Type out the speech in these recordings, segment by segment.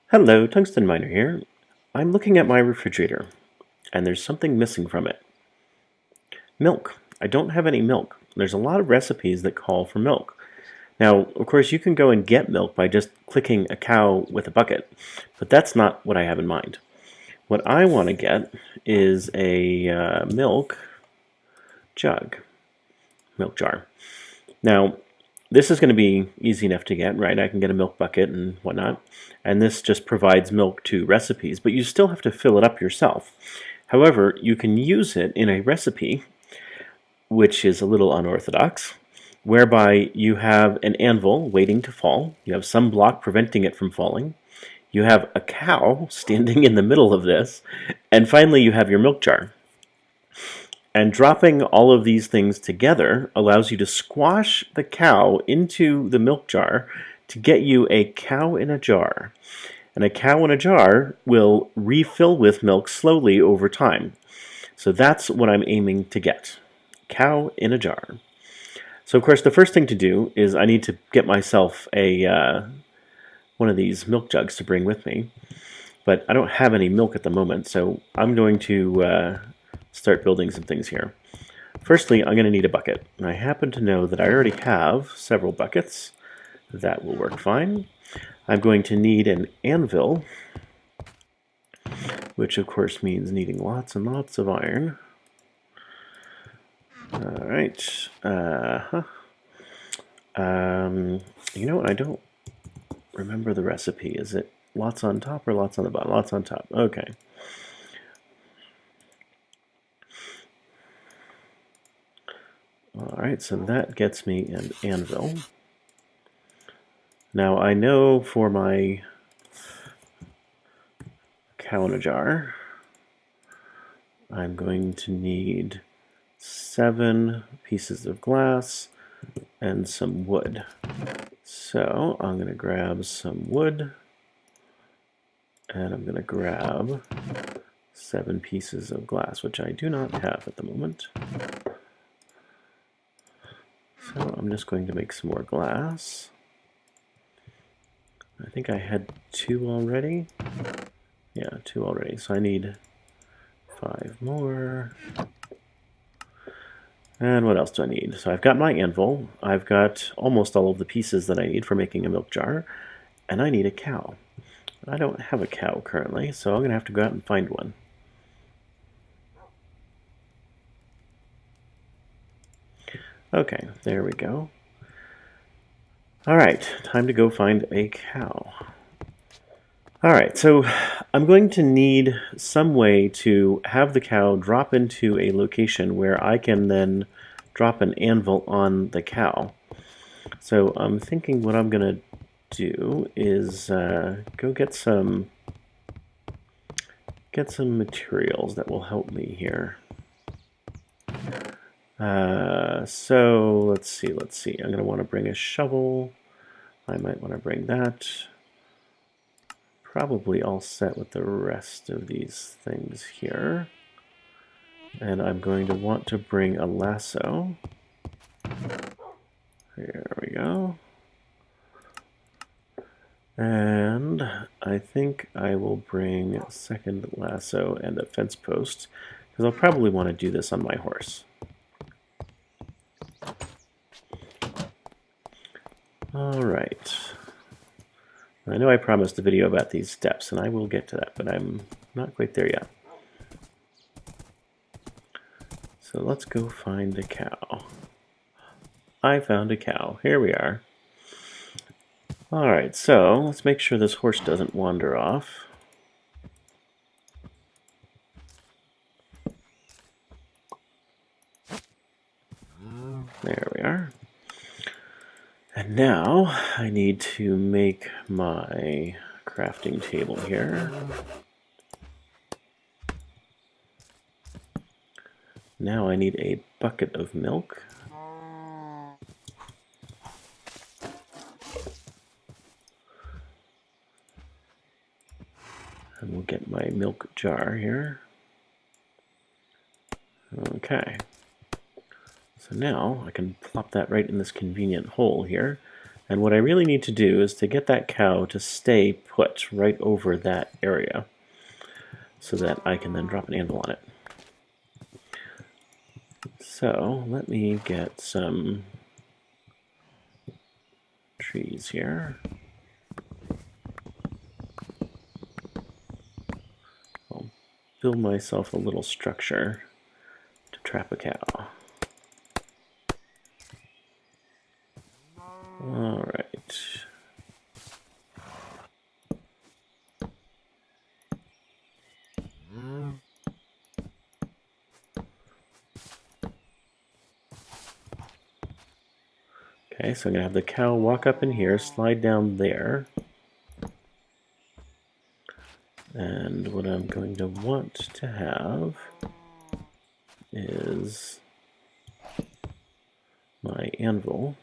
Hello, Tungsten Miner here. I'm looking at my refrigerator, and there's something missing from it. Milk. I don't have any milk. There's a lot of recipes that call for milk. Now, of course, you can go and get milk by just clicking a cow with a bucket, but that's not what I have in mind. What I want to get is a milk jar. Now, this is going to be easy enough to get, right? I can get a milk bucket and whatnot, and this just provides milk to recipes, but you still have to fill it up yourself. However, you can use it in a recipe, which is a little unorthodox, whereby you have an anvil waiting to fall, you have some block preventing it from falling, you have a cow standing in the middle of this, and finally you have your milk jar. And dropping all of these things together allows you to squash the cow into the milk jar to get you a cow in a jar. And a cow in a jar will refill with milk slowly over time. So that's what I'm aiming to get. Cow in a jar. So of course the first thing to do is I need to get myself a one of these milk jugs to bring with me. But I don't have any milk at the moment, so I'm going to start building some things here. Firstly, I'm going to need a bucket. And I happen to know that I already have several buckets. That will work fine. I'm going to need an anvil, which of course means needing lots and lots of iron. Alright. You know what? I don't remember the recipe. Is it lots on top or lots on the bottom? Lots on top. Okay. Alright, so that gets me an anvil. Now I know for my cow in a jar, I'm going to need 7 pieces of glass and some wood. So I'm going to grab some wood, and I'm going to grab 7 pieces of glass, which I do not have at the moment. So I'm just going to make some more glass. I think I had 2 already. Yeah, 2 already. So I need 5 more. And what else do I need? So I've got my anvil. I've got almost all of the pieces that I need for making a milk jar. And I need a cow. I don't have a cow currently, so I'm going to have to go out and find one. Okay, there we go. Alright, time to go find a cow. Alright, so I'm going to need some way to have the cow drop into a location where I can then drop an anvil on the cow. So I'm thinking what I'm going to do is go get some materials that will help me here. So let's see. I'm going to want to bring a shovel. I might want to bring that. Probably all set with the rest of these things here. And I'm going to want to bring a lasso. There we go. And I think I will bring a second lasso and a fence post, because I'll probably want to do this on my horse. Alright. I know I promised a video about these steps, and I will get to that, but I'm not quite there yet. So let's go find a cow. I found a cow. Here we are. Alright, so let's make sure this horse doesn't wander off. There we are. And now I need to make my crafting table here. Now I need a bucket of milk. And we'll get my milk jar here. Okay. So now I can plop that right in this convenient hole here. And what I really need to do is to get that cow to stay put right over that area so that I can then drop an anvil on it. So let me get some trees here. I'll build myself a little structure to trap a cow. All right. Okay, so I'm going to have the cow walk up in here, slide down there. And what I'm going to want to have is my anvil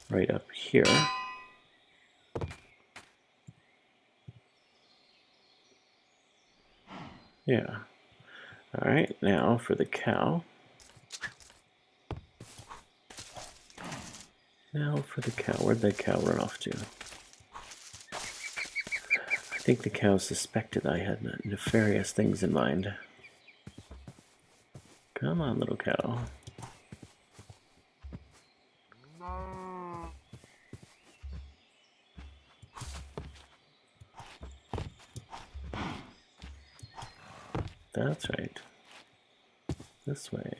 right up here. Yeah. All right, now for the cow. Where'd the cow run off to? I think the cow suspected I had nefarious things in mind. Come on, little cow. That's right. This way.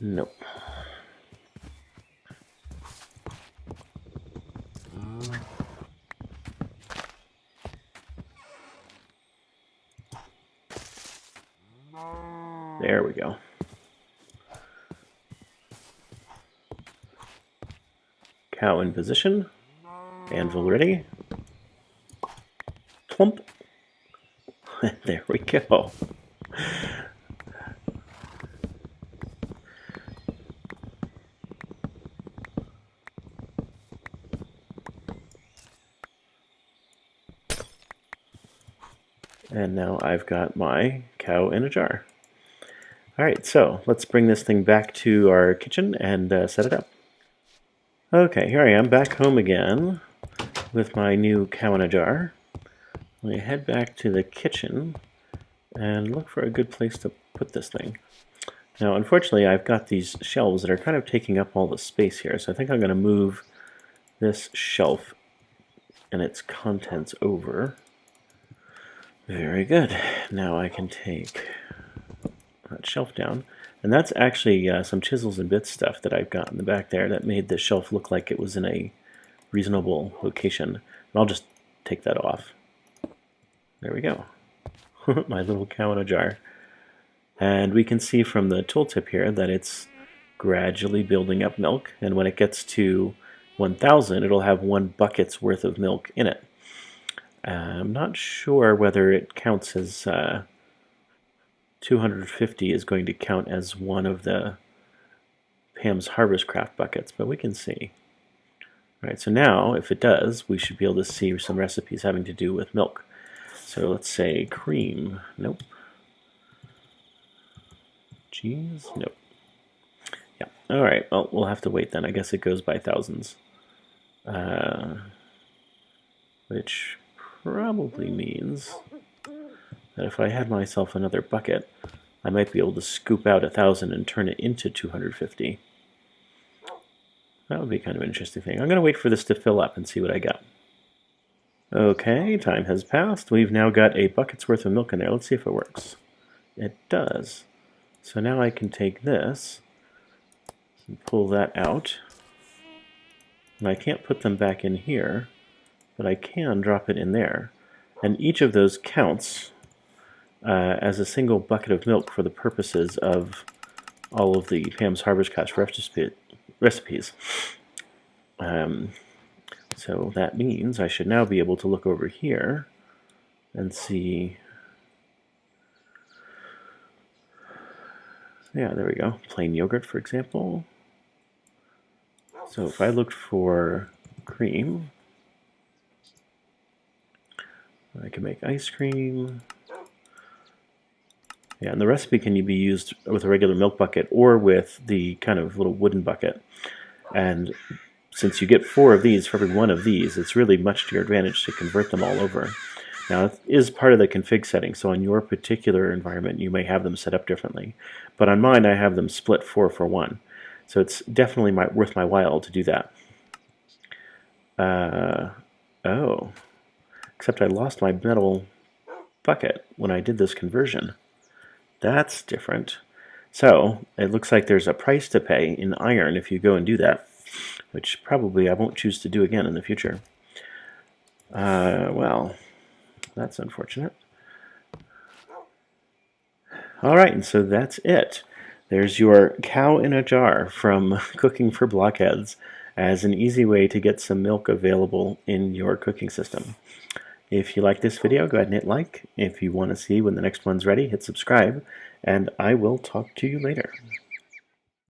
Nope. There we go. Cow in position. Anvil ready. Plump. There we go. And now I've got my cow in a jar. All right, so let's bring this thing back to our kitchen and set it up. Okay, here I am back home again with my new cow in a jar. Let me head back to the kitchen and look for a good place to put this thing. Now, unfortunately, I've got these shelves that are kind of taking up all the space here, so I think I'm going to move this shelf and its contents over. Very good. Now I can take that shelf down. And that's actually some chisels and bits stuff that I've got in the back there that made the shelf look like it was in a reasonable location. And I'll just take that off. There we go. My little cow in a jar. And we can see from the tooltip here that it's gradually building up milk. And when it gets to 1,000, it'll have 1 bucket's worth of milk in it. I'm not sure whether it counts as 250 is going to count as one of the Pam's Harvestcraft buckets, but we can see. All right, so now if it does, we should be able to see some recipes having to do with milk. So let's say cream. Nope. Cheese. Nope. Yeah. All right. Well, we'll have to wait then. I guess it goes by thousands, which probably means that if I had myself another bucket, I might be able to scoop out 1,000 and turn it into 250. That would be kind of an interesting thing. I'm going to wait for this to fill up and see what I got. Okay, time has passed. We've now got a bucket's worth of milk in there. Let's see if it works. It does. So now I can take this and pull that out. And I can't put them back in here, but I can drop it in there. And each of those counts as a single bucket of milk for the purposes of all of the Pam's Harvestcraft recipes. So that means I should now be able to look over here and see. Yeah, there we go. Plain yogurt, for example. So if I looked for cream, I can make ice cream. Yeah, and the recipe can be used with a regular milk bucket or with the kind of little wooden bucket. And since you get 4 of these for every 1 of these, it's really much to your advantage to convert them all over. Now, it is part of the config setting, so on your particular environment, you may have them set up differently. But on mine, I have them split 4 for 1. So it's definitely worth my while to do that. Oh, except I lost my metal bucket when I did this conversion. That's different. So it looks like there's a price to pay in iron if you go and do that, which probably I won't choose to do again in the future. Well, that's unfortunate. All right, and so that's it. There's your cow in a jar from Cooking for Blockheads as an easy way to get some milk available in your cooking system. If you like this video, go ahead and hit like. If you want to see when the next one's ready, hit subscribe, and I will talk to you later.